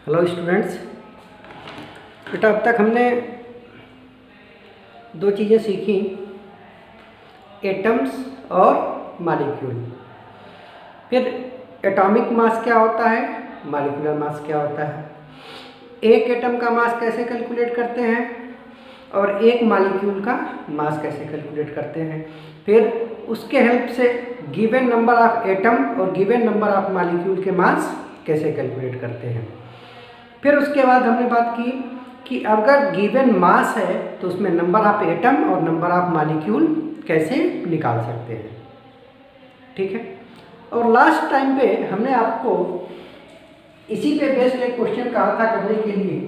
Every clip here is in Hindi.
Hello students. बेटा अब तक हमने दो चीज़ें सीखी, एटम्स और मॉलिक्यूल। फिर एटॉमिक मास क्या होता है, मॉलिक्यूलर मास क्या होता है, एक एटम का मास कैसे कैलकुलेट करते हैं और एक मॉलिक्यूल का मास कैसे कैलकुलेट करते हैं। फिर उसके हेल्प से गिवन नंबर ऑफ एटम और गिवन नंबर ऑफ मॉलिक्यूल के मास कैसे कैलकुलेट करते हैं। फिर उसके बाद हमने बात की कि अगर गिवन मास है तो उसमें नंबर ऑफ एटम और नंबर ऑफ मॉलिक्यूल कैसे निकाल सकते हैं। ठीक है। और लास्ट टाइम पे हमने आपको इसी पे बेस्ड एक क्वेश्चन कहा था करने के लिए।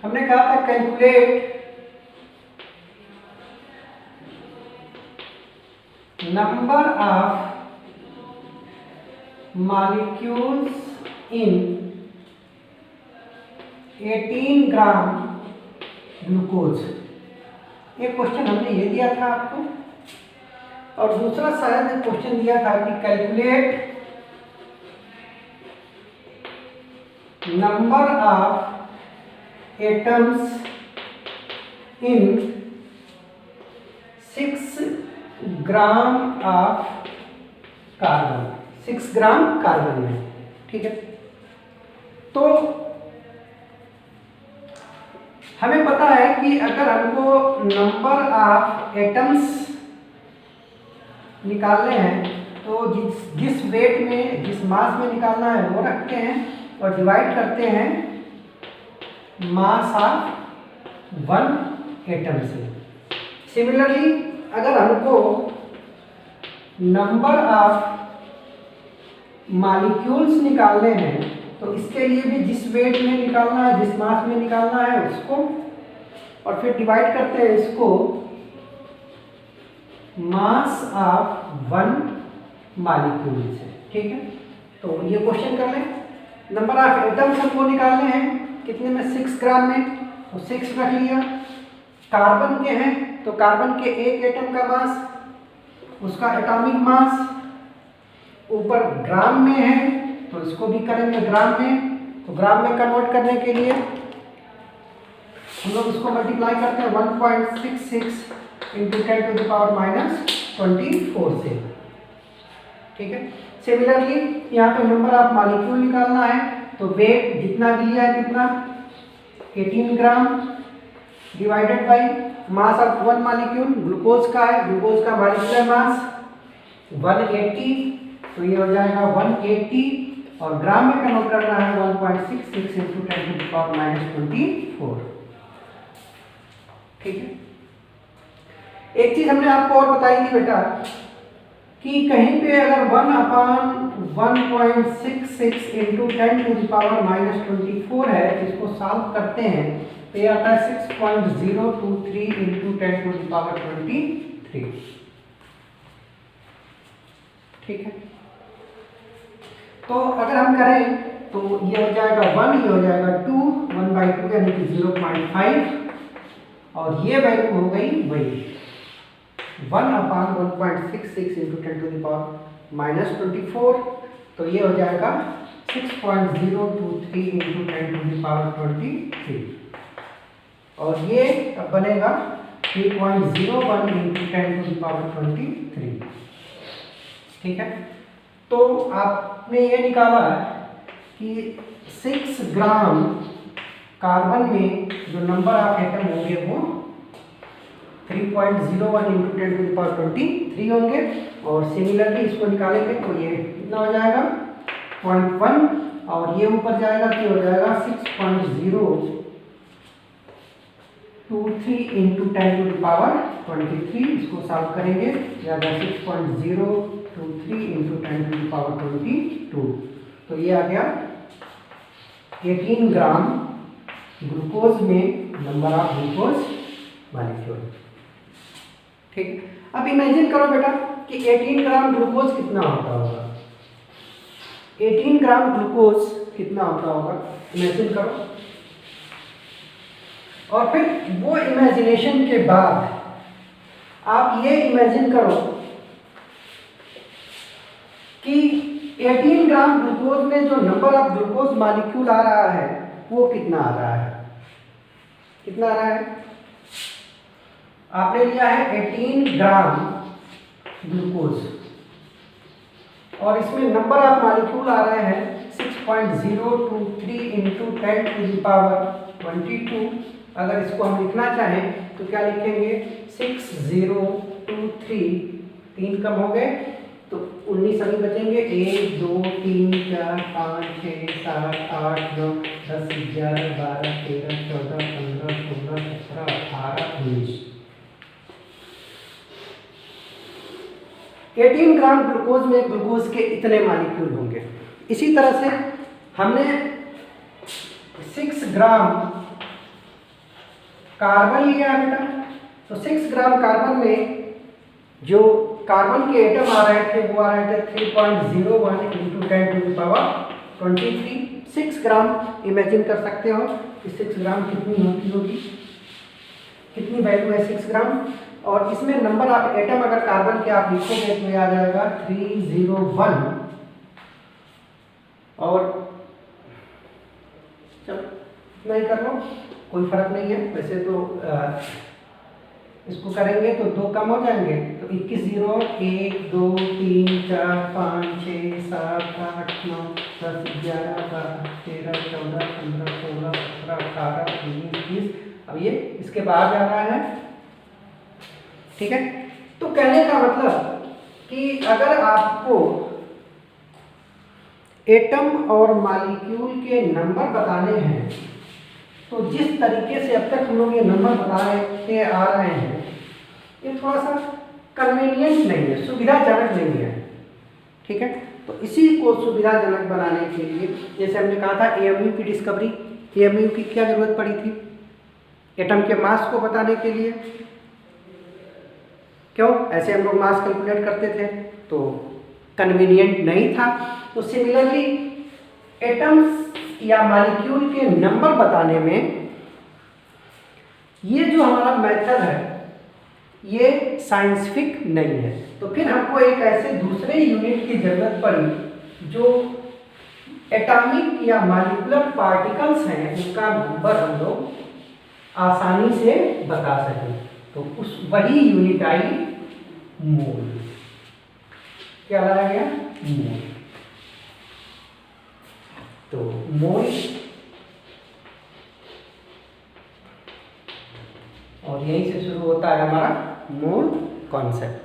हमने कहा था calculate number of molecules in 18 gram glucose. एक क्वेश्चन हमने ये दिया था आपको, और दूसरा शायद क्वेश्चन दिया था कि calculate number of atoms in 6 gram of carbon, 6 gram carbon में। ठीक है। तो हमें पता है कि अगर हमको नंबर ऑफ एटम्स निकालने हैं तो जिस वेट में, जिस मास में निकालना है वो रखते हैं और डिवाइड करते हैं मास ऑफ वन एटम से। सिमिलरली अगर हमको नंबर ऑफ मॉलिक्यूल्स निकालने हैं तो इसके लिए भी जिस वेट में निकालना है, जिस मास में निकालना है उसको, और फिर डिवाइड करते हैं इसको मास ऑफ वन मॉलिक्यूल से। ठीक है। तो ये क्वेश्चन कर लें। नंबर ऑफ एटम्स हमको निकालने हैं कितने में, 6 ग्राम में, तो 6 रख लिया। कार्बन के हैं तो कार्बन के एक एटम का मास, उसका एटॉमिक मास ऊपर ग्राम में है तो इसको भी करेंगे ग्राम में। तो ग्राम में कन्वर्ट करने के लिए हम लोग इसको मल्टीप्लाई करते हैं 1.66 इंटू 10⁻⁻24 से। ठीक है। सिमिलरली यहाँ पे नंबर ऑफ मॉलिक्यूल निकालना है तो वेट जितना भी लिया है कितना, 18 gram divided by mass of one molecule, glucose का है, ग्लूकोज का मॉलिक्यूलर मास 180, तो ये हो जाएगा 180, और ग्राम में कन्वर्ट करना है 1.66 इंटू 10⁻⁻24। ठीक है। एक चीज हमने आपको और बताई थी बेटा कि कहीं पे अगर 1/1.66 इंटू 10⁻⁻24 है, जिसको सॉल्व करते हैं तो ये आता है 6.023 इंटू 10⁻23। ठीक है। तो अगर हम करें तो ये हो जाएगा 1, ये हो जाएगा 2, 1/2 यानी कि 0.5, और ये वैल्यू हो गई वही 1/1.66 इंटू 10⁻⁻24, तो ये हो जाएगा 6.023 इंटू 10⁻23, और ये अब बनेगा 3.01 इंटू 10⁻23। ठीक है। तो आपने ये निकाला कि 6 ग्राम कार्बन में जो नंबर ऑफ एटम होंगे वो 3.01 इंटू 10⁻23 होंगे, और सिमिलरली इसको निकालेंगे तो ये कितना हो जाएगा 0.1, और ये ऊपर जाएगा तो हो जाएगा 6.023 इंटू 10⁻23। इसको सॉल्व करेंगे, जाएगा 6.023 इंटू 10⁻22, तो ये आ गया 18 ग्राम ग्लूकोज में नंबर ऑफ ग्लूकोज मॉलिक्यूल। ठीक। अब इमेजिन करो बेटा कि 18 ग्राम ग्लूकोज कितना होता होगा, 18 ग्राम ग्लूकोज कितना होता होगा, इमेजिन करो। और फिर वो इमेजिनेशन के बाद आप ये इमेजिन करो कि 18 ग्राम ग्लूकोज में जो नंबर ऑफ ग्लूकोज मॉलिक्यूल आ रहा है वो कितना आ रहा है, कितना आ रहा है? आपने लिया है 18 ग्राम ग्लूकोज और इसमें नंबर ऑफ मॉलिक्यूल आ रहे हैं 6.023 इंटू 10⁻²2। अगर इसको हम लिखना चाहें तो क्या लिखेंगे? 6023, 3 कम हो गए तो 19 अभी बचेंगे। 1 2 3 4 5 6 7 8 9 10 11 12 13 14 15 16 17 18 19। 18 ग्राम ग्लूकोज में ग्लूकोज के इतने मॉलिक्यूल होंगे। इसी तरह से हमने 6 ग्राम कार्बन लिया है बेटा, तो 6 ग्राम कार्बन में जो कार्बन के एटम आ रहे थे वो आ रहे थे 3.01 इंटू 10⁻23। 6 ग्राम इमेजिन कर सकते हो कि 6 ग्राम कितनी होगी, कितनी वैल्यू है 6 ग्राम। और इसमें नंबर ऑफ एटम अगर कार्बन के आप लिखोगे तो आ जाएगा 301। और चलो नहीं कर लो, कोई फर्क नहीं है। वैसे तो इसको करेंगे तो 2 कम हो जाएंगे, तो 21 0 1 2 3 4 5 6 7 8 9 10 11 12 13 14 15 16 17 18 19 20। अब ये इसके बाद जा रहा है, ठीक है। तो कहने का मतलब कि अगर आपको एटम और मॉलिक्यूल के नंबर बताने हैं तो जिस तरीके से अब तक हम लोग ये नंबर बताते आ रहे हैं ये थोड़ा सा कन्वीनियंट नहीं है, सुविधाजनक नहीं है, ठीक है। तो इसी को सुविधाजनक बनाने के लिए जैसे हमने कहा था एएमयू की डिस्कवरी, एएमयू की क्या जरूरत पड़ी थी? एटम के मास को बताने के लिए। क्यों? ऐसे हम लोग मास कैलकुलेट करते थे तो कन्वीनियंट नहीं था। तो सिमिलरली एटम्स या मॉलिक्यूल के नंबर बताने में ये जो हमारा मेथड है ये साइंटिफिक नहीं है। तो फिर हमको एक ऐसे दूसरे यूनिट की जरूरत पड़ी जो एटॉमिक या मॉलिक्यूलर पार्टिकल्स हैं उनका नंबर हम लोग आसानी से बता सकें। तो उस वही यूनिट आई मोल। क्या लाया गया? मोल। तो मोल और यहीं से शुरू होता है हमारा मोल कॉन्सेप्ट,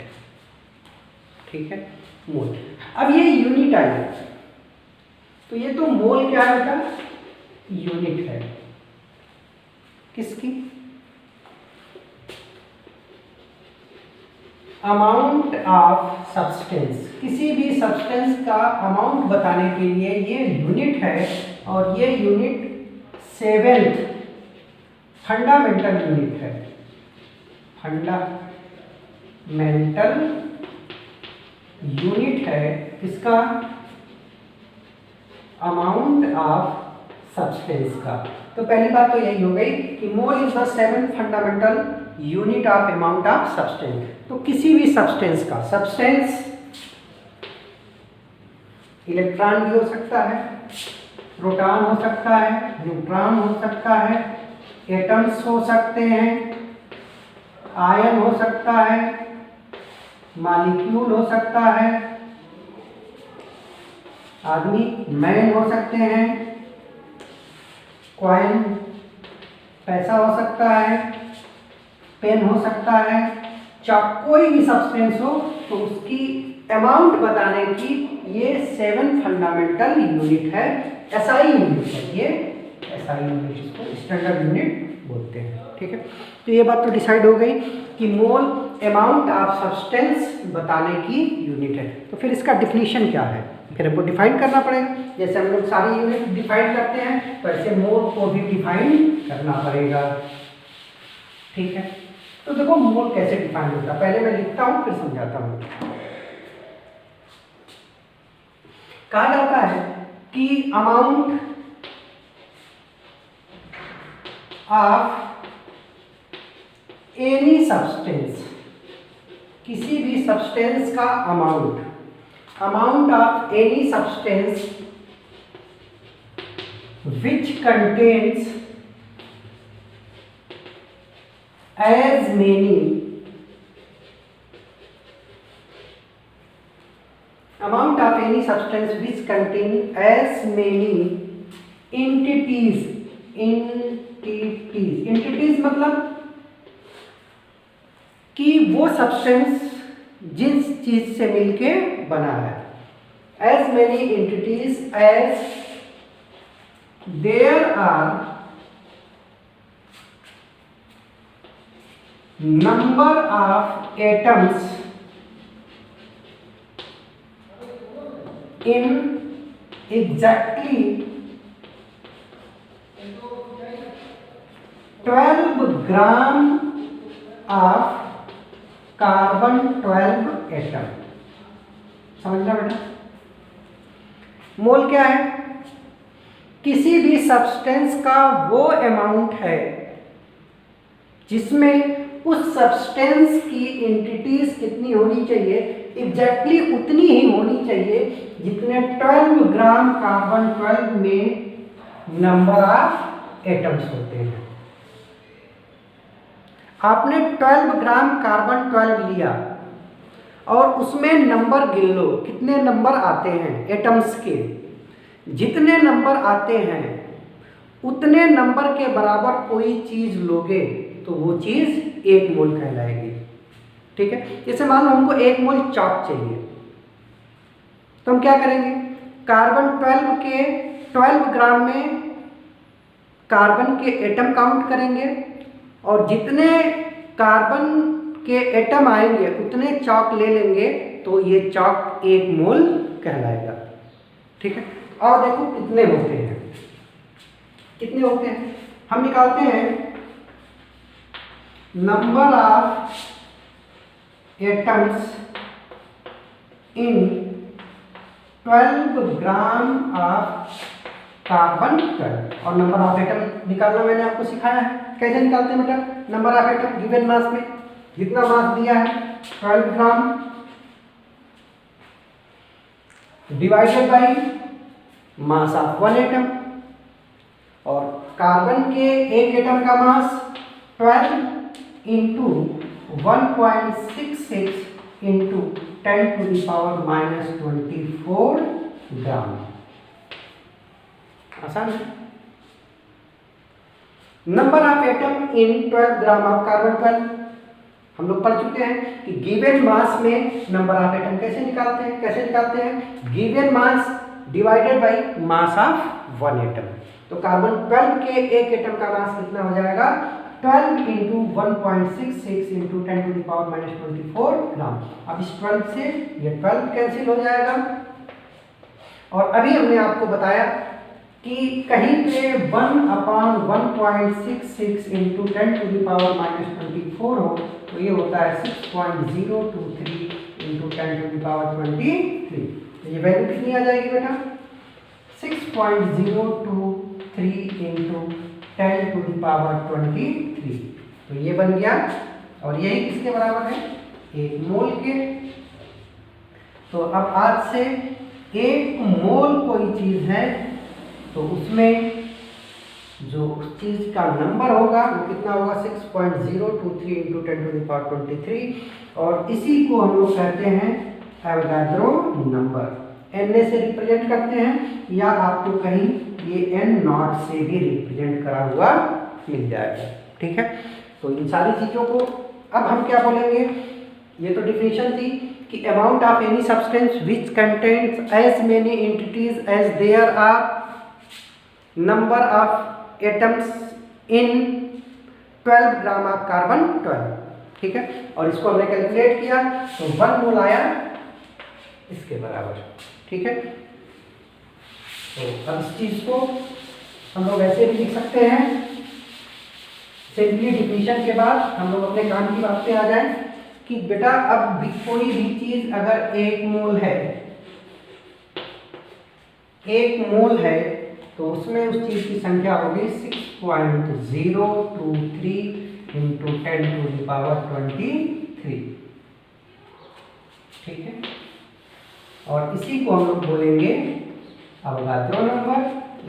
ठीक है। मोल। अब ये यूनिट आई, तो ये तो मोल क्या है बेटा? यूनिट है किसकी? Amount of substance. किसी भी सब्सटेंस का अमाउंट बताने के लिए ये यूनिट है और ये यूनिट 7th फंडामेंटल यूनिट है। फंडामेंटल यूनिट है किसका? अमाउंट ऑफ सब्सटेंस का। तो पहली बात तो यही हो गई कि mole is the 7th fundamental unit of amount of substance. तो किसी भी सब्सटेंस का, सब्सटेंस इलेक्ट्रॉन भी हो सकता है, प्रोटॉन हो सकता है, न्यूट्रॉन हो सकता है, एटम्स हो सकते हैं, आयन हो सकता है, मॉलिक्यूल हो सकता है, आदमी मैन हो सकते हैं, कॉइन पैसा हो सकता है, पेन हो सकता है, कोई भी सब्सटेंस हो तो उसकी अमाउंट बताने की ये 7 फंडामेंटल यूनिट है, एसआई यूनिट है। ये एसआई यूनिट, इसको स्टैंडर्ड यूनिट बोलते हैं, ठीक है। तो ये बात तो डिसाइड हो गई कि मोल अमाउंट ऑफ सब्सटेंस बताने की यूनिट है। तो फिर इसका डिफिनीशन क्या है? फिर हमको डिफाइन करना पड़ेगा। जैसे हम लोग सारी यूनिट डिफाइन करते हैं तो ऐसे मोल को भी डिफाइन करना पड़ेगा, ठीक है। तो देखो मोल कैसे डिफाइन होता है, पहले मैं लिखता हूं फिर समझाता हूं। कहा जाता है कि अमाउंट ऑफ एनी सब्सटेंस, किसी भी सब्सटेंस का amount of any substance which contains as many amount of any substance which contain as many entities मतलब कि वो सब्सटेंस जिस चीज से मिलके बना है, as many entities as there are number of atoms in exactly 12 gram of carbon 12 atom. समझना बेटा, मोल क्या है? किसी भी सब्सटेंस का वो अमाउंट है जिसमें उस सब्सटेंस की एंटिटीज कितनी होनी चाहिए, एग्जैक्टली उतनी ही होनी चाहिए जितने 12 ग्राम कार्बन 12 में नंबर ऑफ एटम्स होते हैं। आपने 12 ग्राम कार्बन 12 लिया और उसमें नंबर गिन लो, कितने नंबर आते हैं एटम्स के। जितने नंबर आते हैं उतने नंबर के बराबर कोई चीज लोगे तो वो चीज 1 मोल कहलाएगी। ठीक है, जैसे मान लो हमको 1 मोल चॉक चाहिए, तो हम क्या करेंगे, कार्बन 12 के 12 ग्राम में कार्बन के एटम काउंट करेंगे और जितने कार्बन के एटम आएंगे उतने चॉक ले लेंगे, तो ये चॉक 1 मोल कहलाएगा। ठीक है, और देखो कितने होते हैं, कितने होते हैं हम निकालते हैं। Number of atoms in 12 gram of carbon 12, और नंबर ऑफ एटम निकालना मैंने आपको सिखाया है। कैसे निकालते हैं बेटा? Number of atom given mass में, जितना मास दिया है 12 gram divided by mass of 1 atom, और कार्बन के एक एटम का मास 12 इंटू 1.66 इंटू 10⁻⁻24 ग्राम। आसान है। Number of atom in 12 gram of carbon 12 हम लोग पढ़ चुके हैं कि गिवन मास में नंबर ऑफ एटम कैसे निकालते हैं, given mass divided by mass of 1 atom. तो कार्बन 12 के एक एटम का मास कितना हो जाएगा, 12 इंटू 1.66 इंटू 10⁻⁻24 ग्राम। अब इस 12 से ये 12 कैंसिल हो जाएगा, और अभी हमने आपको बताया कि कहीं पे 1/1.66 इंटू 10⁻⁻24 हो तो ये होता है 6.023 इंटू 10⁻23। तो ये वैल्यू कितनी आ जाएगी बेटा, 6.023 इंटू 10⁻23। तो ये बन गया, और यही किसके बराबर है, 1 मोल के। तो अब आज से 1 मोल कोई चीज है तो उसमें जो उस चीज का नंबर होगा वो कितना होगा, 6.023 इंटू 10⁻23, और इसी को हम लोग कहते हैं एवोगाड्रो नंबर। n से रिप्रेजेंट करते हैं, या आपको कहीं ये n नॉट से भी रिप्रेजेंट करा हुआ मिल जाएगा। ठीक है, तो इन सारी चीजों को अब हम क्या बोलेंगे, ये तो डिफिनेशन थी कि amount of any substance which contains as many entities as there are number of atoms in 12 gram of carbon 12। ठीक है, और इसको हमने कैलकुलेट किया तो 1 मोल आया इसके बराबर। ठीक है, तो अब इस चीज को हम लोग ऐसे भी लिख सकते हैं, सिंपली डिफिनेशन के बाद हम लोग अपने काम की बात पे आ जाए कि बेटा अब कोई भी चीज अगर 1 मोल है, 1 मोल है तो उसमें उस चीज की संख्या होगी 6.023 इंटू 10⁻23। ठीक है, और इसी को हम लोग बोलेंगे अवोगाद्रो नंबर।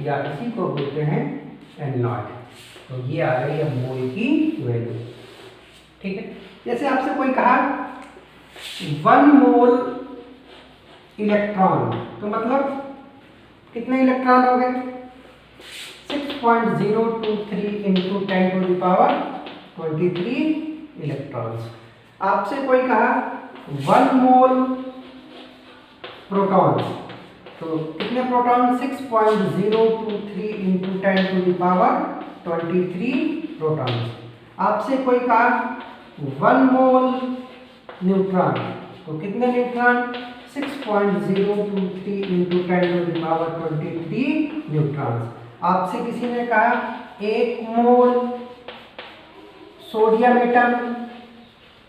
या इसी को बोलते हैं n0। तो ये आ गई अब मोल की वैल्यू। ठीक है, जैसे आपसे कोई कहा 1 मोल इलेक्ट्रॉन, तो मतलब कितने इलेक्ट्रॉन हो गए? 6.023 इंटू 10⁻23 इलेक्ट्रॉन्स। आपसे कोई कहा 1 मोल प्रोटॉन, तो कितने प्रोटॉन? 6.023 into 10⁻23 proton. आपसे कोई कहा 1 मोल न्यूट्रॉन, तो कितने न्यूट्रॉन? 6.023 into 10⁻23 neutron. आपसे किसी ने कहा 1 मोल सोडियम एटम,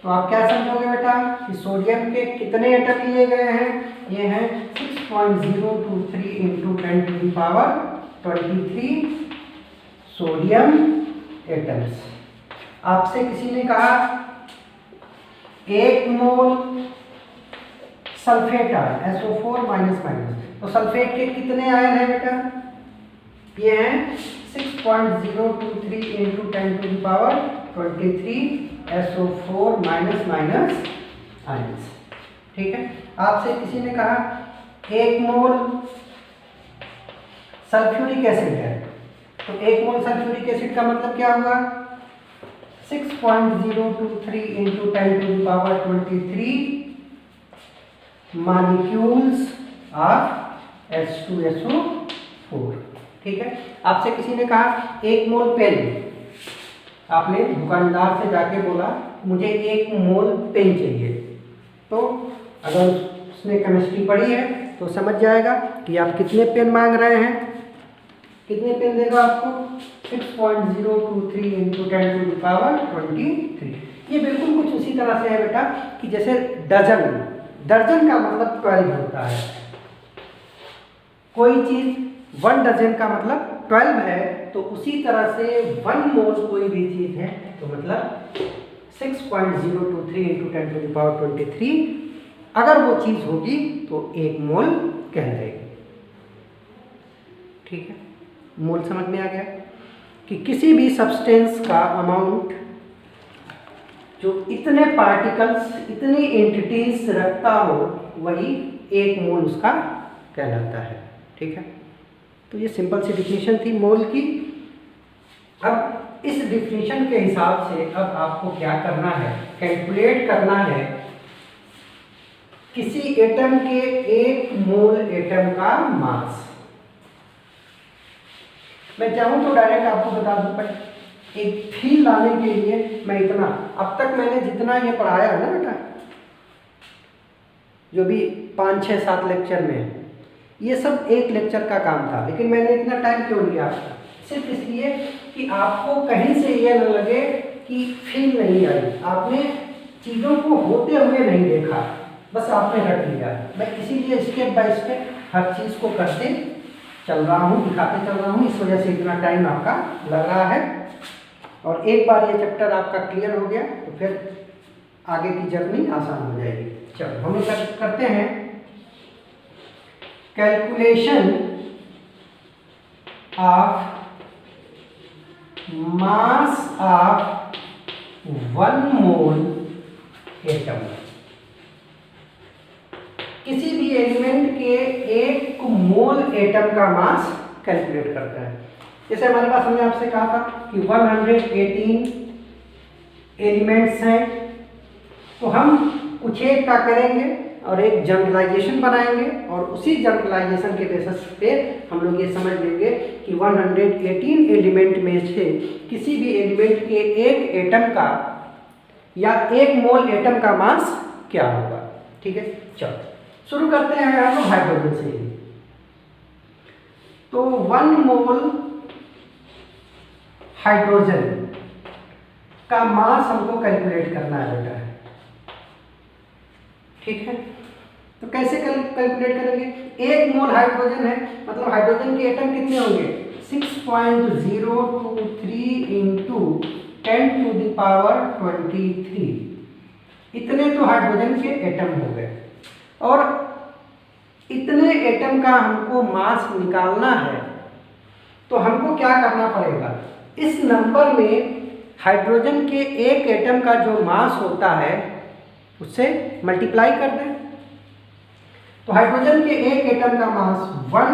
तो आप क्या समझोगे बेटा कि सोडियम के कितने एटम लिए गए हैं? ये हैं 6.023 इंटू 10⁻23 सोडियम एटम्स। आपसे किसी ने कहा 1 मोल सल्फेट आयन SO4-, तो सल्फेट के कितने आयन हैं बेटा? ये हैं 6.023 इंटू 10⁻23 SO4- आयन्स। ठीक है, आपसे किसी ने कहा 1 मोल सल्फ्यूरिक एसिड है, तो 1 मोल सल्फ्यूरिक एसिड का मतलब क्या होगा? 6.023 इंटू 10⁻23 मॉलिक्यूल्स ऑफ H2SO4। ठीक है, आपसे किसी ने कहा 1 मोल पेन, आपने दुकानदार से जाके बोला मुझे 1 मोल पेन चाहिए, तो अगर उसने केमिस्ट्री पढ़ी है तो समझ जाएगा कि आप कितने पेन मांग रहे हैं। कितने पेन देगा आपको? 6.023 इंटू 10⁻23। ये बिल्कुल कुछ उसी तरह से है बेटा कि जैसे डजन, दर्जन का मतलब 12 होता है। कोई चीज 1 डजन का मतलब 12 है, तो उसी तरह से 1 मोल कोई भी चीज है तो मतलब 6.023 इंटू 10⁻23 अगर वो चीज होगी तो 1 मोल कहलाएगी। ठीक है, मोल समझ में आ गया कि किसी भी सब्सटेंस का अमाउंट जो इतने पार्टिकल्स, इतनी एंटिटीज रखता हो, वही 1 मोल उसका कहलाता है। ठीक है, तो ये सिंपल सी डिफिनीशन थी मोल की। अब इस डिफिनीशन के हिसाब से अब आपको क्या करना है? कैलकुलेट करना है किसी एटम के 1 मोल एटम का मास। मैं चाहूं तो डायरेक्ट आपको बता दूं, पर एक फील लाने के लिए मैं इतना, अब तक मैंने जितना ये पढ़ाया है ना बेटा, जो भी 5, 6, 7 लेक्चर में, ये सब एक लेक्चर का काम था, लेकिन मैंने इतना टाइम क्यों लिया? सिर्फ इसलिए कि आपको कहीं से ये न लगे कि फील नहीं आई, आपने चीज़ों को होते हुए नहीं देखा, बस आपने रख लिया। मैं इसीलिए स्टेप बाय स्टेप हर चीज़ को करते चल रहा हूँ, दिखाते चल रहा हूँ, इस वजह से इतना टाइम आपका लग रहा है। और एक बार ये चैप्टर आपका क्लियर हो गया तो फिर आगे की जर्नी आसान हो जाएगी। चलो हम करते हैं calculation of mass of 1 mole atom. किसी भी एलिमेंट के 1 मोल एटम का मास कैलकुलेट करता है। जैसे हमारे पास, हमने आपसे कहा था कि 118 एलिमेंट्स हैं, तो हम कुछ एक का करेंगे और एक जनरलाइजेशन बनाएंगे, और उसी जनरलाइजेशन के बेसिस पे हम लोग ये समझ लेंगे कि 118 एलिमेंट में से किसी भी एलिमेंट के 1 एटम का या 1 मोल एटम का मास क्या होगा। ठीक है, चलो शुरू करते हैं हम लोग हाइड्रोजन से ही। तो 1 मोल हाइड्रोजन का मास हमको कैलकुलेट करना है बेटा। ठीक है, तो कैसे कैलकुलेट करेंगे? 1 मोल हाइड्रोजन है, मतलब हाइड्रोजन के एटम कितने होंगे? 6.023 इंटू 10⁻23। इतने तो हाइड्रोजन के एटम हो गए, और इतने एटम का हमको मास निकालना है तो हमको क्या करना पड़ेगा, इस नंबर में हाइड्रोजन के एक एटम का जो मास होता है उससे मल्टीप्लाई कर दें। तो हाइड्रोजन के एक एटम का मास 1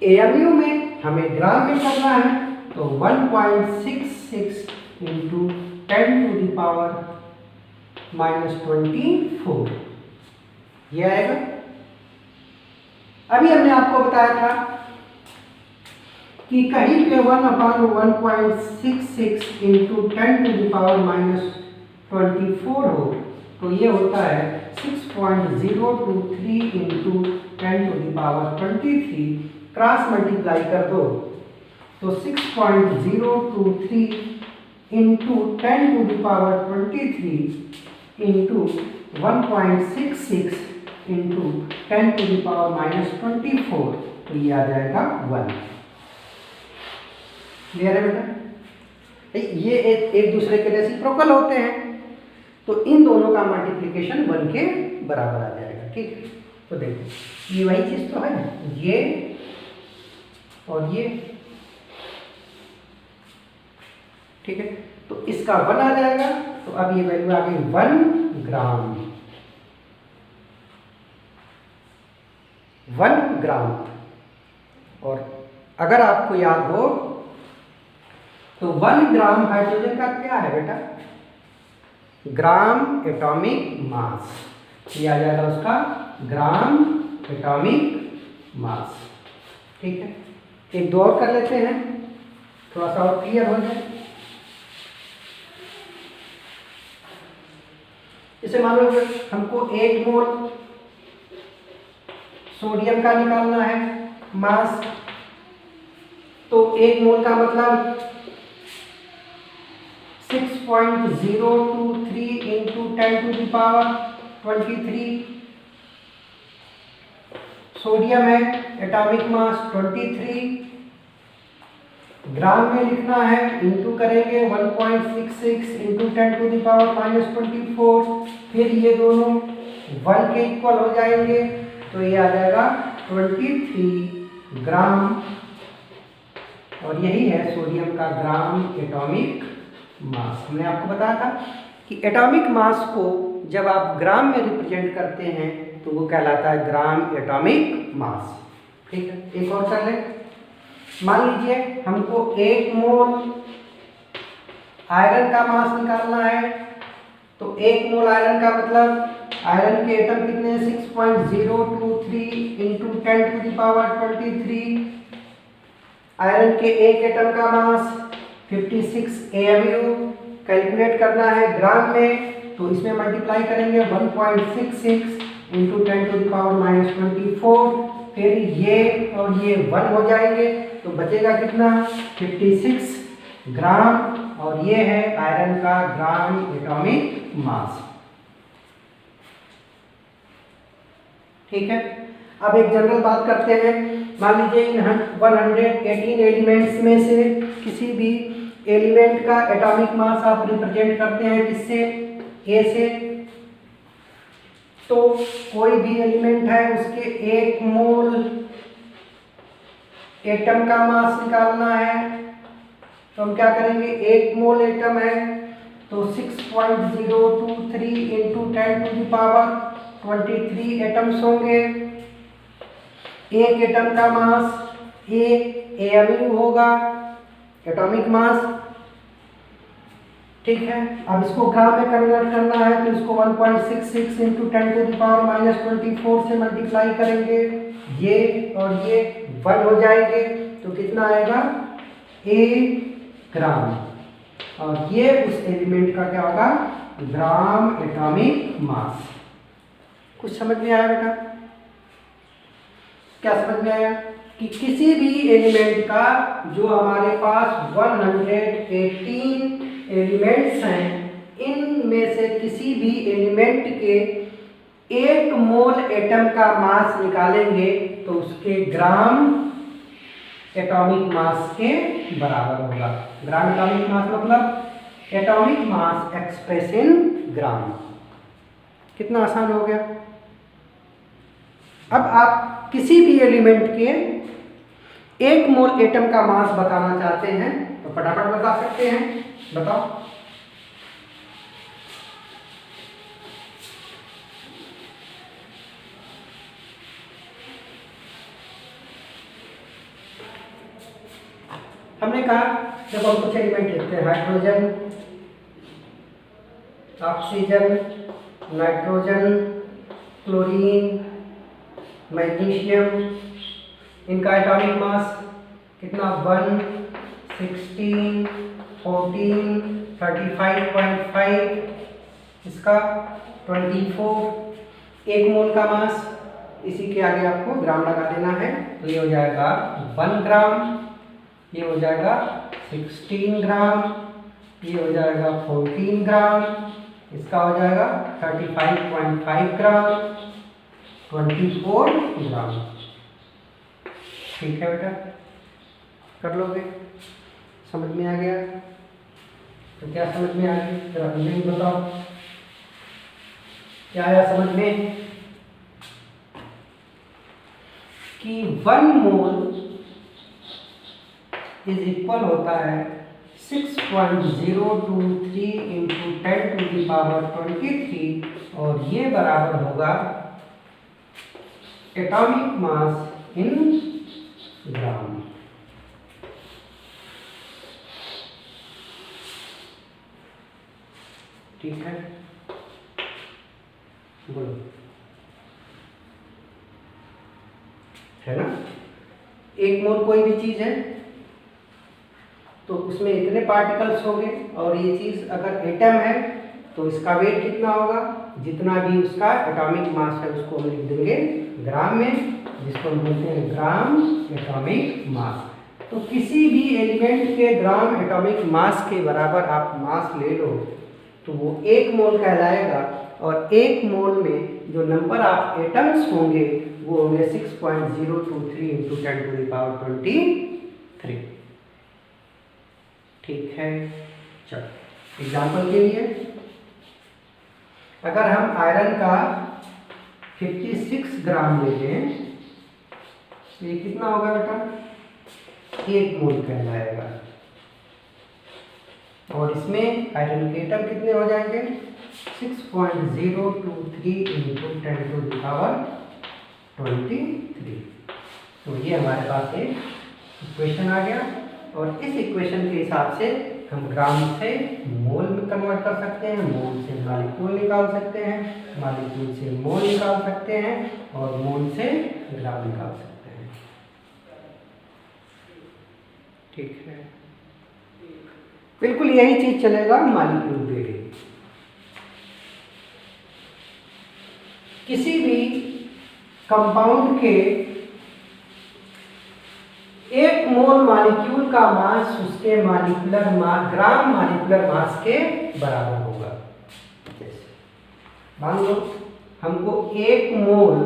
AMU में हमें ग्राम में करना है, तो 1.66 इंटू 10⁻⁻24 ये आएगा। अभी हमने आपको बताया था कि कहीं पे 1/1.66 इंटू 10⁻⁻24 हो तो ये होता है 6.023 इंटू 10⁻23, क्रॉस मल्टीप्लाई कर दो तो 6.023 इंटू 10⁻23 इंटू 1.66 इंटू 10⁻⁻24, तो ये आ जाएगा 1। क्लियर है बेटा? ये एक दूसरे के रेसिप्रोकल होते हैं, तो इन दोनों का मल्टीप्लिकेशन 1 के बराबर आ जाएगा। ठीक है, तो देखो ये वही चीज तो है, ये और ये। ठीक है, तो इसका 1 आ जाएगा, तो अब ये वैल्यू आ गई 1 ग्राम। 1 ग्राम। और अगर आपको याद हो तो 1 ग्राम हाइड्रोजन का क्या है बेटा, ग्राम एटॉमिक मास। ये आ जाएगा उसका ग्राम एटॉमिक मास। ठीक है, एक दो और कर लेते हैं, थोड़ा सा और क्लियर हो जाए। इसे मान लो हमको 1 मोल सोडियम का निकालना है मास, तो 1 मोल का मतलब 6.023 इंटू 10⁻23 सोडियम है, एटॉमिक मास 23, ग्राम में लिखना है, इंटू करेंगे 1.66 इंटू 10⁻⁻24, फिर ये दोनों 1 के इक्वल हो जाएंगे, तो ये आ जाएगा 23 ग्राम। और यही है सोडियम का ग्राम एटॉमिक मास। हमने आपको बताया था कि एटॉमिक मास को जब आप ग्राम में रिप्रेजेंट करते हैं तो वो कहलाता है ग्राम एटॉमिक मास। ठीक है, एक और कर लें। मान लीजिए हमको 1 मोल आयरन का मास निकालना है, तो 1 मोल आयरन का मतलब आयरन के एटम कितने, 6.023 इंटू 10⁻23। आयरन के एक एटम का मास 56 AMU, कैलकुलेट करना है ग्राम में, तो इसमें मल्टीप्लाई करेंगे 1.66 इंटू 10⁻⁻24, फिर ये और ये 1 हो जाएंगे, तो बचेगा कितना, 56 ग्राम। और ये है आयरन का ग्राम एटॉमिक मास। ठीक है, अब एक जनरल बात करते हैं। मान लीजिए इन 118 एलिमेंट्स में से किसी भी एलिमेंट का एटॉमिक मास आप रिप्रेजेंट करते हैं किससे, ए से, तो कोई भी एलिमेंट है उसके 1 मोल एटम का मास निकालना है, तो हम क्या करेंगे, 1 मोल एटम है तो 6.023 इंटू 10⁻23 एटम्स होंगे। एक एटम का मास 1 AMU होगा, एटॉमिक मास। ठीक है, अब इसको ग्राम में कन्वर्ट करना है, तो इसको 1.66 इंटू 10⁻⁻24 से मल्टीप्लाई करेंगे, ये और ये 1 हो जाएंगे, तो कितना आएगा, 1 ग्राम। और ये उस एलिमेंट का क्या होगा, ग्राम एटॉमिक मास। कुछ समझ में आया बेटा? क्या समझ में आया कि किसी भी एलिमेंट का जो हमारे पास 118 एलिमेंट्स हैं, इनमें से किसी भी एलिमेंट के 1 मोल एटम का मास निकालेंगे तो उसके ग्राम एटॉमिक मास के बराबर होगा। ग्राम एटॉमिक मास मतलब एटॉमिक मास एक्सप्रेस इन ग्राम। कितना आसान हो गया। अब आप किसी भी एलिमेंट के 1 मोल एटम का मास बताना चाहते हैं तो फटाफट बता सकते हैं, बताओ। हमने कहा जब हम कुछ एलिमेंट लिखते हैं, hydrogen, oxygen, nitrogen, chlorine, magnesium, इनका एटॉमिक मास कितना 1, 16, 14, 35.5, इसका 24। 1 मोल का मास, इसी के आगे आपको ग्राम लगा देना है, तो ये हो जाएगा 1 ग्राम, ये हो जाएगा 16 ग्राम, ये हो जाएगा 14 ग्राम, इसका हो जाएगा 35.5 ग्राम, 24 ग्राम। ठीक है बेटा, कर लोगे? समझ में आ गया? तो क्या समझ में आ गया, जरा मुझे भी बताओ, क्या आया समझ में? कि 1 मोल इज इक्वल होता है 6.023 इंटू 10⁻23, और ये बराबर होगा एटॉमिक मास इन ग्राम। ठीक है, बोलो, है ना? 1 मोल कोई भी चीज है तो उसमें इतने पार्टिकल्स होंगे, और ये चीज अगर एटम है तो इसका वेट कितना होगा, जितना भी उसका एटॉमिक मास है उसको हम लिख देंगे ग्राम में, जिसको हम बोलते हैं ग्राम एटॉमिक मास। तो किसी भी एलिमेंट के ग्राम एटॉमिक मास के बराबर आप मास ले लो तो वो 1 मोल कहलाएगा, और 1 मोल में जो नंबर ऑफ एटम्स होंगे वो होंगे 6.023 इंटू 10⁻23। ठीक है, चलो एग्जाम्पल के लिए, अगर हम आयरन का 56 ग्राम ले लें तो ये कितना होगा बेटा, 1 मोल कहलाएगा, और इसमें आयरन के एटम कितने हो जाएंगे 6.023 इंटू 10⁻23। तो ये हमारे पास एक इक्वेशन आ गया, और इस इक्वेशन के हिसाब से हम ग्राम से मोल में कन्वर्ट कर सकते हैं, मोल से मॉलिक्यूल निकाल सकते हैं, मॉलिक्यूल से मोल निकाल सकते हैं, और मोल से ग्राम निकाल सकते हैं। ठीक है, बिल्कुल यही चीज चलेगा मॉलिक्यूल पे भी। किसी भी कंपाउंड के 1 मोल मॉलिक्यूल का मास उसके molecular mass, gram molecular mass के बराबर होगा। जैसे मान लो हमको 1 मोल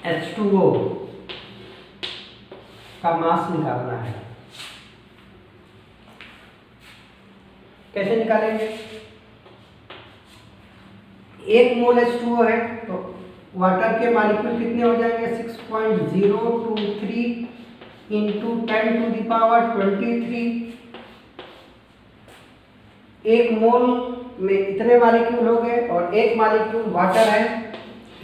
H2O का मास निकालना है, कैसे निकालेंगे? 1 मोल H2O है तो वाटर के मॉलिक्यूल कितने हो जाएंगे 6.023 इंटू 10⁻23। 1 मोल में इतने मॉलिक्यूल हो गए, और 1 मॉलिक्यूल वाटर है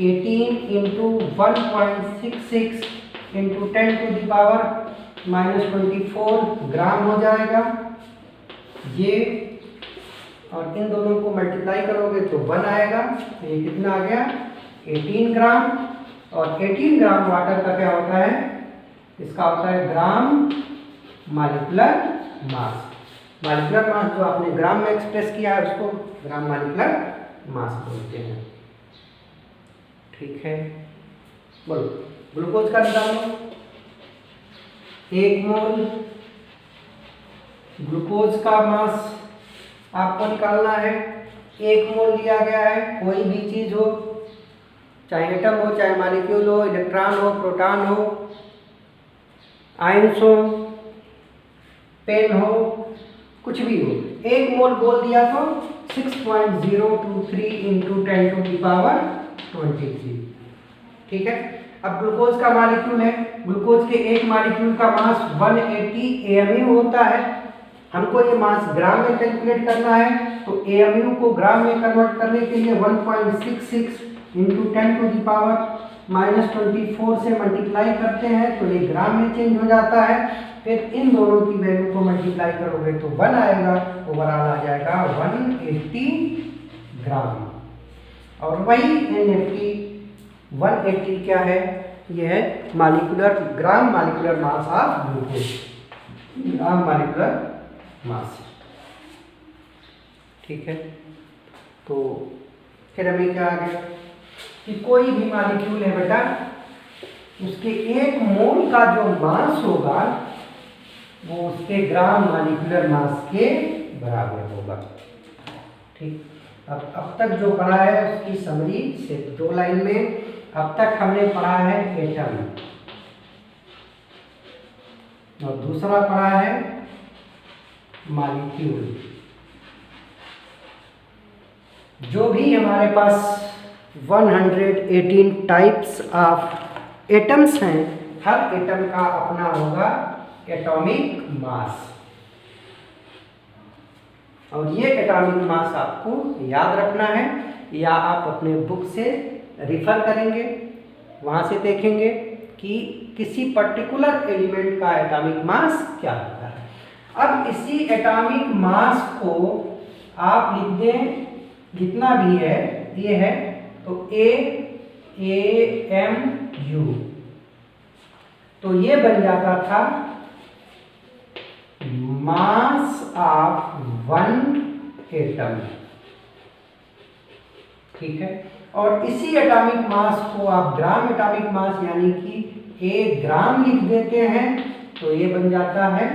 18 इंटू 1.66 इंटू 10⁻⁻24 ग्राम हो जाएगा ये, और इन दोनों को मल्टीप्लाई करोगे तो 1 आएगा, तो ये कितना आ गया 18 ग्राम। और 18 ग्राम वाटर का क्या होता है, इसका होता है gram molecular mass. Molecular mass जो आपने ग्राम में एक्सप्रेस किया है उसको ग्राम मॉलिक्यूलर मास बोलते हैं। ठीक है, बोलो ग्लूकोज का निकाल लो। 1 मोल ग्लूकोज का मास आपको निकालना है। 1 मोल दिया गया है, कोई भी चीज हो, चाहे एटम हो, चाहे मॉलिक्यूल हो, इलेक्ट्रॉन हो, प्रोटॉन हो, आयंस हो, पेन हो, कुछ भी हो, 1 मोल बोल दिया तो 6.023 इंटू 10⁻23। ठीक है। अब ग्लूकोज का मॉलिक्यूल है, ग्लूकोज के एक मॉलिक्यूल का मास 180 AMU होता है। हमको ये मास ग्राम में कैलकुलेट करना है, तो AMU को ग्राम में कन्वर्ट करने के लिए 1.66 इंटू 10⁻⁻24 से मल्टीप्लाई करते हैं तो ये ग्राम में चेंज हो जाता है। फिर इन दोनों की वैल्यू को मल्टीप्लाई करोगे तो 1 आएगा, ओवरऑल आ जाएगा 180 ग्राम। और वही NFT 180 क्या है, यह है molecular gram molecular mass of glucose, gram molecular mass. ठीक है, तो फिर हमें क्या आ गया कि कोई भी मॉलिक्यूल है बेटा, उसके एक मोल का जो मास होगा वो उसके ग्राम मॉलिक्यूलर मास के बराबर होगा। ठीक, अब तक जो पढ़ा है उसकी समरी सिर्फ 2 लाइन में। अब तक हमने पढ़ा है एटम, और दूसरा पढ़ा है मॉलिक्यूल। जो भी हमारे पास 118 टाइप्स ऑफ एटम्स हैं, हर एटम का अपना होगा एटॉमिक मास, और ये एटॉमिक मास आपको याद रखना है, या आप अपने बुक से रिफर करेंगे, वहाँ से देखेंगे कि किसी पर्टिकुलर एलिमेंट का एटॉमिक मास क्या होता है। अब इसी एटॉमिक मास को आप लिख दें, जितना भी है ये है तो AMU, तो ये बन जाता था मास ऑफ 1 एटम। ठीक है, और इसी एटॉमिक मास को आप ग्राम एटॉमिक मास यानी कि 1 ग्राम लिख देते हैं, तो ये बन जाता है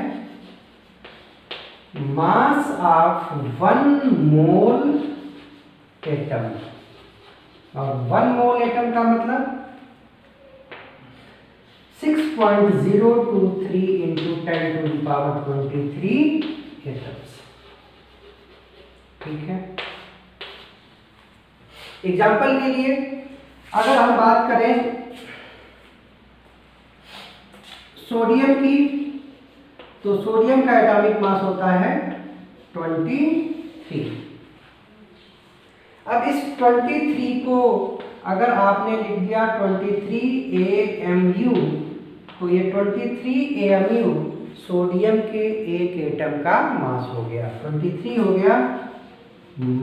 मास ऑफ 1 मोल एटम। और 1 मोल एटम का मतलब 6.023 इंटू 10⁻23 एटम्स। ठीक है, एग्जाम्पल के लिए अगर हम बात करें सोडियम की, तो सोडियम का एटॉमिक मास होता है 23। अब इस 23 को अगर आपने लिख दिया 23 AMU, तो ये 23 AMU सोडियम के एक एटम का मास हो गया। 23 हो गया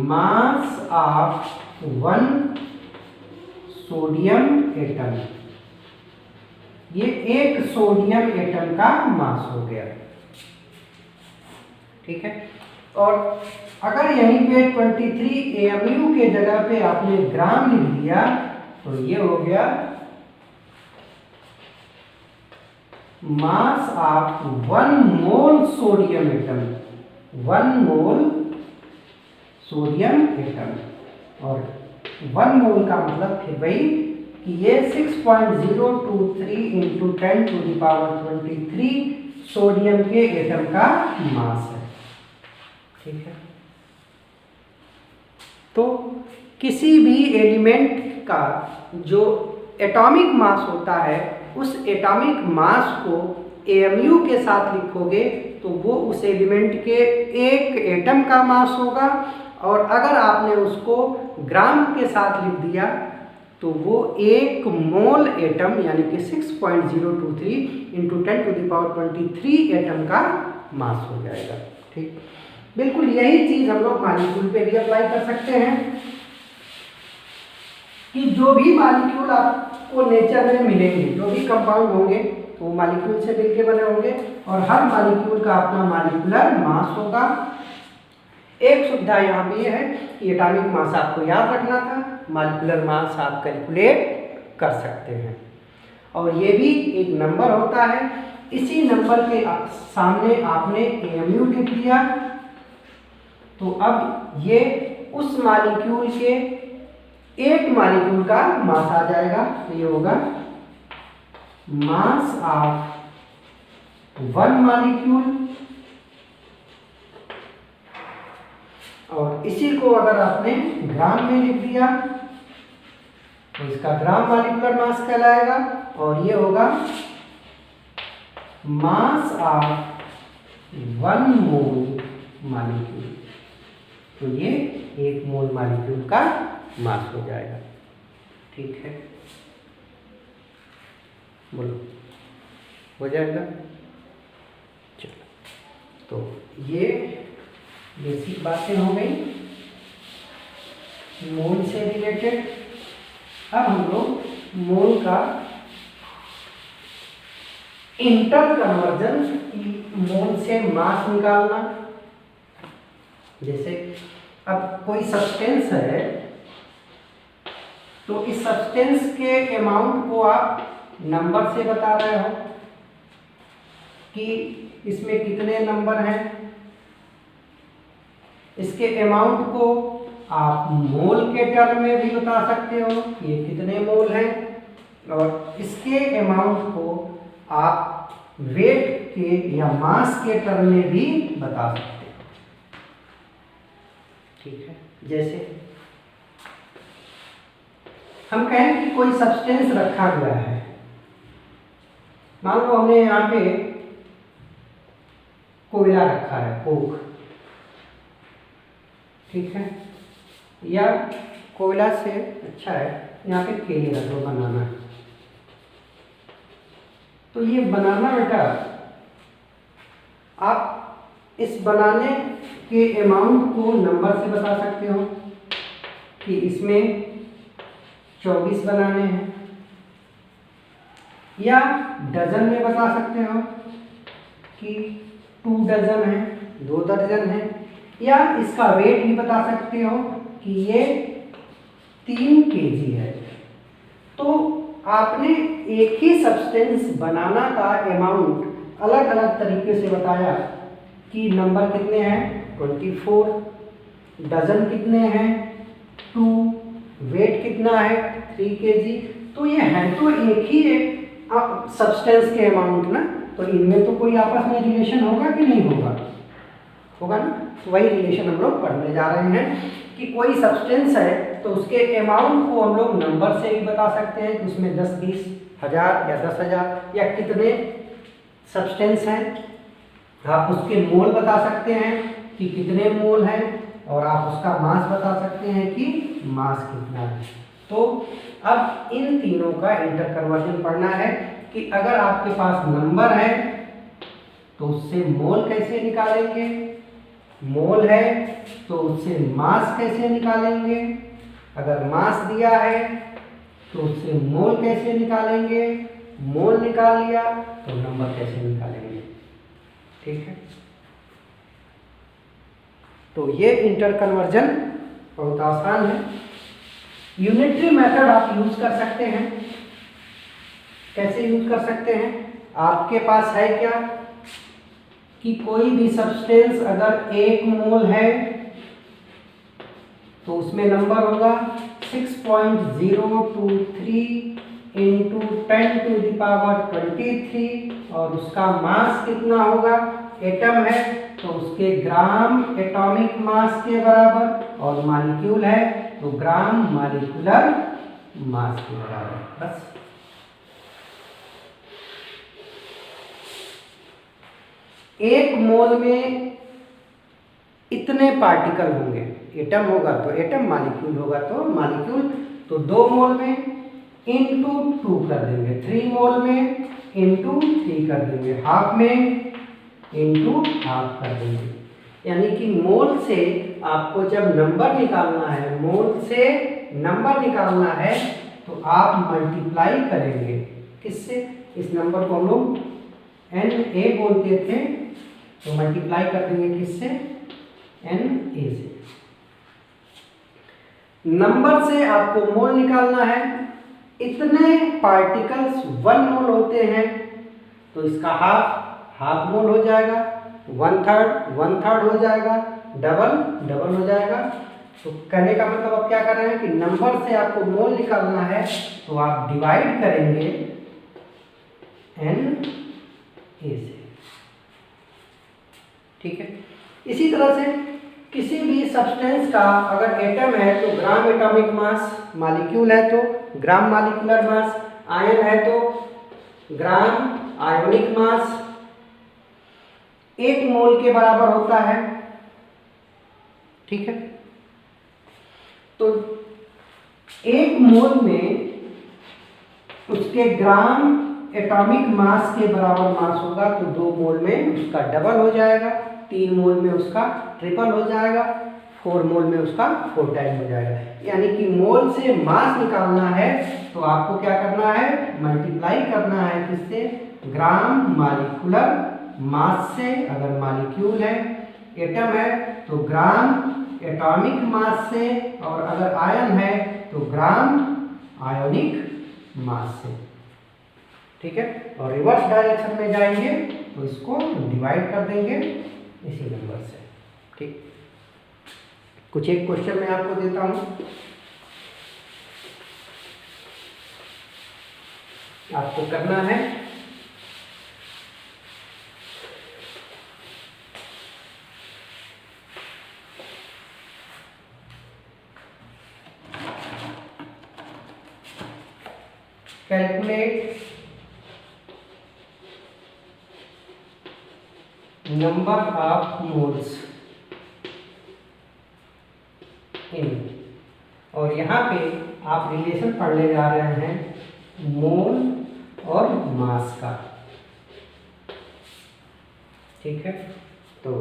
मास ऑफ 1 सोडियम एटम, ये एक सोडियम एटम का मास हो गया। ठीक है, और अगर यहीं पे 23 AMU के जगह पे आपने ग्राम लिख दिया तो ये हो गया mass of 1 mole sodium atom, 1 mole sodium atom. और 1 मोल का मतलब फिर वही कि ये 6.023 इंटू 10⁻23 सोडियम के एटम का मास है। ठीक है, तो किसी भी एलिमेंट का जो एटॉमिक मास होता है, उस एटॉमिक मास को AMU के साथ लिखोगे तो वो उस एलिमेंट के एक एटम का मास होगा, और अगर आपने उसको ग्राम के साथ लिख दिया तो वो 1 मोल एटम यानी कि 6.023 इंटू 10⁻23 एटम का मास हो जाएगा। ठीक, बिल्कुल यही चीज हम लोग मॉलिक्यूल पे भी अप्लाई कर सकते हैं कि जो भी मॉलिक्यूल आपको नेचर में मिलेंगे, जो भी कंपाउंड होंगे, तो वो मॉलिक्यूल से मिलके बने होंगे, और हर मॉलिक्यूल का अपना मॉलिक्यूलर मास होगा। एक सुविधा यहाँ पे ये है कि एटॉमिक मास आपको याद रखना था, मॉलिक्यूलर मास आप कैलकुलेट कर सकते हैं, और ये भी एक नंबर होता है। इसी नंबर के सामने आपने AMU लिख दिया, तो अब ये उस मॉलिक्यूल के एक मॉलिक्यूल का मास आ जाएगा, तो ये होगा मास ऑफ 1 मॉलिक्यूल। और इसी को अगर आपने ग्राम में लिख दिया तो इसका ग्राम मॉलिक्यूलर मास कहलाएगा, और ये होगा मास ऑफ 1 मोल मॉलिक्यूल। तो ये 1 मोल मॉलिक्यूल का मास हो जाएगा। ठीक है, बोलो हो जाएगा। चलो, तो ये बेसिक बातें हो गई मोल से रिलेटेड। अब हम लोग मोल का इंटर कन्वर्जन, मोल से मास निकालना। जैसे अब कोई सब्सटेंस है, तो इस सब्सटेंस के अमाउंट को आप नंबर से बता रहे हो कि इसमें कितने नंबर हैं। इसके अमाउंट को आप मोल के टर्म में भी बता सकते हो कि ये कितने मोल हैं, और इसके अमाउंट को आप वेट के या मास के टर्म में भी बता सकते हो। ठीक है, जैसे हम कहें कि कोई सब्सटेंस रखा गया है, मान लो हमने यहाँ पे कोयला रखा है, कोक। ठीक है, या कोयला से अच्छा है यहाँ पे केले रख दो, बनाना है। तो ये बनाना बेटा, आप इस बनाने के अमाउंट को नंबर से बता सकते हो कि इसमें 24 बनाने हैं, या डजन में बता सकते हो कि 2 डजन है, 2 दर्जन है, या इसका वेट भी बता सकते हो कि ये 3 केजी है। तो आपने एक ही सब्सटेंस बनाना का अमाउंट अलग अलग तरीके से बताया कि नंबर कितने हैं 24, डजन कितने हैं 2, वेट कितना है 3 केजी। तो ये है तो एक ही सब्सटेंस के अमाउंट ना, तो इनमें तो कोई आपस में रिलेशन होगा कि नहीं होगा, होगा ना। तो वही रिलेशन हम लोग पढ़ने जा रहे हैं कि कोई सब्सटेंस है तो उसके अमाउंट को हम लोग नंबर से भी बता सकते हैं कि उसमें 10, 20, 1000 या 10,000 या कितने सब्सटेंस हैं। आप उसके मोल बता सकते हैं कि कितने मोल हैं, और आप उसका मास बता सकते हैं कि मास कितना है। तो अब इन तीनों का इंटर कन्वर्जन पढ़ना है कि अगर आपके पास नंबर है तो उससे मोल कैसे निकालेंगे, मोल है तो उससे मास कैसे निकालेंगे, अगर मास दिया है तो उससे मोल कैसे निकालेंगे, मोल निकाल लिया तो नंबर कैसे निकालेंगे। ठीक है, तो ये इंटर कन्वर्जन बहुत आसान है। यूनिटरी मेथड आप यूज कर सकते हैं। कैसे यूज कर सकते हैं, आपके पास है क्या कि कोई भी सब्सटेंस अगर 1 मोल है तो उसमें नंबर होगा 6.023 इंटू 10⁻23, और उसका मास कितना होगा, एटम है तो उसके ग्राम एटॉमिक मास के बराबर, और मॉलिक्यूल है तो ग्राम मॉलिक्यूलर मास के बराबर। बस एक मोल में इतने पार्टिकल होंगे, एटम होगा तो एटम, मॉलिक्यूल होगा तो मॉलिक्यूल। तो 2 मोल में इंटू 2 कर देंगे, 3 मोल में इंटू 3 कर देंगे, हाफ में इंटू हाफ कर देंगे। यानी कि मोल से आपको जब नंबर निकालना है, मोल से नंबर निकालना है तो आप मल्टीप्लाई करेंगे किससे, इस नंबर को हम लोग Na बोलते थे, तो मल्टीप्लाई कर देंगे किससे, Na से। नंबर से आपको मोल निकालना है, इतने पार्टिकल्स 1 मोल होते हैं तो इसका हाफ मोल हो जाएगा, 1/3 हो जाएगा, डबल हो जाएगा। तो कहने का मतलब आप क्या कर रहे हैं कि नंबर से आपको मोल निकालना है तो आप डिवाइड करेंगे Na से। ठीक है, इसी तरह से किसी भी सब्सटेंस का अगर एटम है तो ग्राम एटॉमिक मास, मॉलिक्यूल है तो ग्राम मालिकुलर मास, आयन है तो ग्राम आयोनिक मास 1 मोल के बराबर होता है। ठीक है, तो 1 मोल में उसके ग्राम एटॉमिक मास के बराबर मास होगा, तो 2 मोल में उसका डबल हो जाएगा, 3 मोल में उसका ट्रिपल हो जाएगा, 4 मोल में उसका 4 टाइम हो जाएगा। यानी कि मोल से मास निकालना है तो आपको क्या करना है, मल्टीप्लाई करना है किससे, ग्राम मालिकुलर मास से। अगर मालिक्यूल है, एटम है तो ग्राम एटॉमिक मास से, और अगर आयन है तो ग्राम आयोनिक मास से। ठीक है, और रिवर्स डायरेक्शन में जाएंगे तो इसको डिवाइड कर देंगे इसी नंबर से। ठीक, कुछ एक क्वेश्चन मैं आपको देता हूं, आपको करना है कैलकुलेट नंबर ऑफ मोल्स इन, और यहाँ पे आप रिलेशन पढ़ने जा रहे हैं मोल और मास का। ठीक है, तो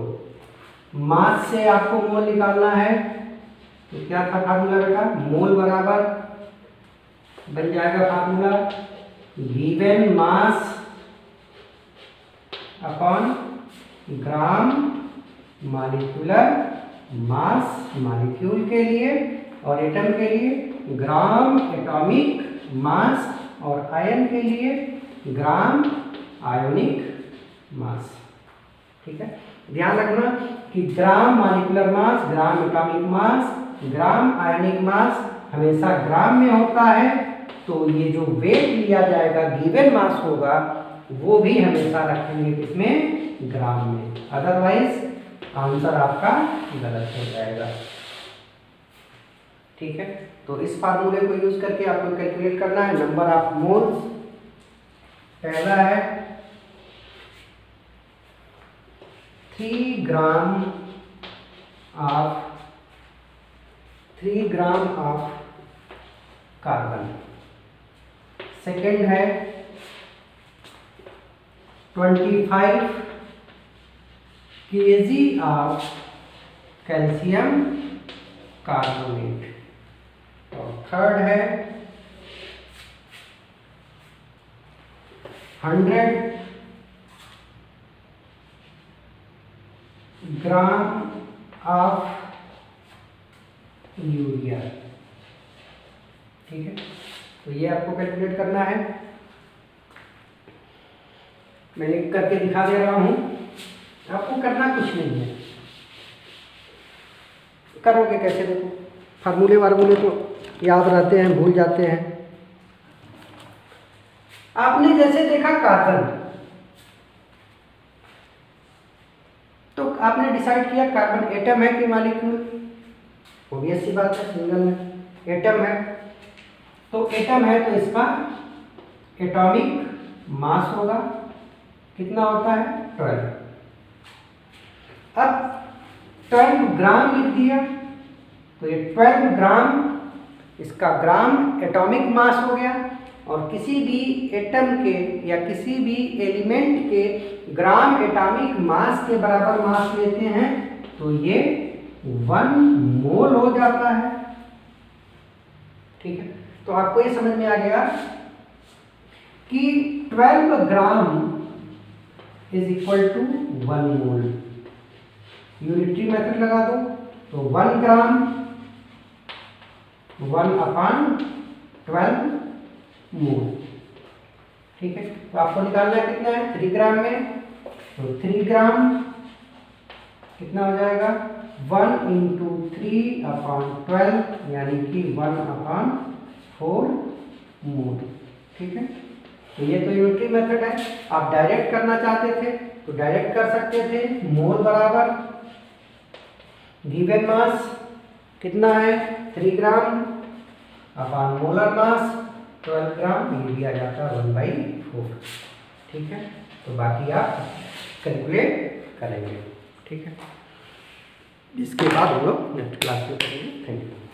मास से आपको मोल निकालना है, तो क्या था फार्मूला बेटा, मोल बराबर बन जाएगा formula given mass upon gram molecular मास, मालिक्यूल के लिए, और एटम के लिए ग्राम एटॉमिक मास, और आयन के लिए ग्राम आयोनिक मास। ठीक है, ध्यान रखना कि gram molecular mass, gram atomic mass, gram ionic mass हमेशा ग्राम में होता है, तो ये जो वेट लिया जाएगा, गिवन मास होगा, वो भी हमेशा रखेंगे किसमें, ग्राम में, अदरवाइज आंसर आपका गलत हो जाएगा। ठीक है, तो इस फार्मूले को यूज करके आपको कैलकुलेट करना है नंबर ऑफ मोल्स। पहला है 3 ग्राम ऑफ कार्बन। सेकेंड है 25 kg ऑफ कैल्शियम कार्बोनेट, और थर्ड है 100 ग्राम ऑफ यूरिया। ठीक है, तो ये आपको कैलकुलेट करना है, मैं लिख करके दिखा दे रहा हूं, आपको करना कुछ नहीं है। करोगे कैसे, देखो फार्मूले वार्मूले तो याद रहते हैं, भूल जाते हैं। आपने जैसे देखा कार्बन, तो आपने डिसाइड किया कार्बन एटम है कि मॉलिक्यूल, ऑब्वियस सी बात है, सिंगल है, एटम है, तो एटम है तो इसका एटॉमिक मास होगा, कितना होता है 12। अब 12 ग्राम लिख दिया, तो ये 12 ग्राम इसका ग्राम एटॉमिक मास हो गया, और किसी भी एटम के या किसी भी एलिमेंट के ग्राम एटॉमिक मास के बराबर मास लेते हैं तो ये 1 मोल हो जाता है। ठीक है, तो आपको ये समझ में आ गया कि 12 gram is equal to 1 mole. Unitary method लगा दो, तो 1 ग्राम 1/12 मोल। ठीक है, तो आपको निकालना है कितना है 3 ग्राम में, तो 3 ग्राम कितना हो जाएगा 1 × 3/12 यानी कि 1/4 मोल। ठीक है, तो ये तो यूनिटरी मेथड है। आप डायरेक्ट करना चाहते थे तो डायरेक्ट कर सकते थे, मोल बराबर गिवन मास कितना है 3 ग्राम अपॉन मोलर मास 12 ग्राम, ये भी आ जाता है 1/4। ठीक है, तो बाकी आप कैलकुलेट करेंगे। ठीक है, इसके बाद हम लोग नेक्स्ट क्लास में करेंगे। Thank you.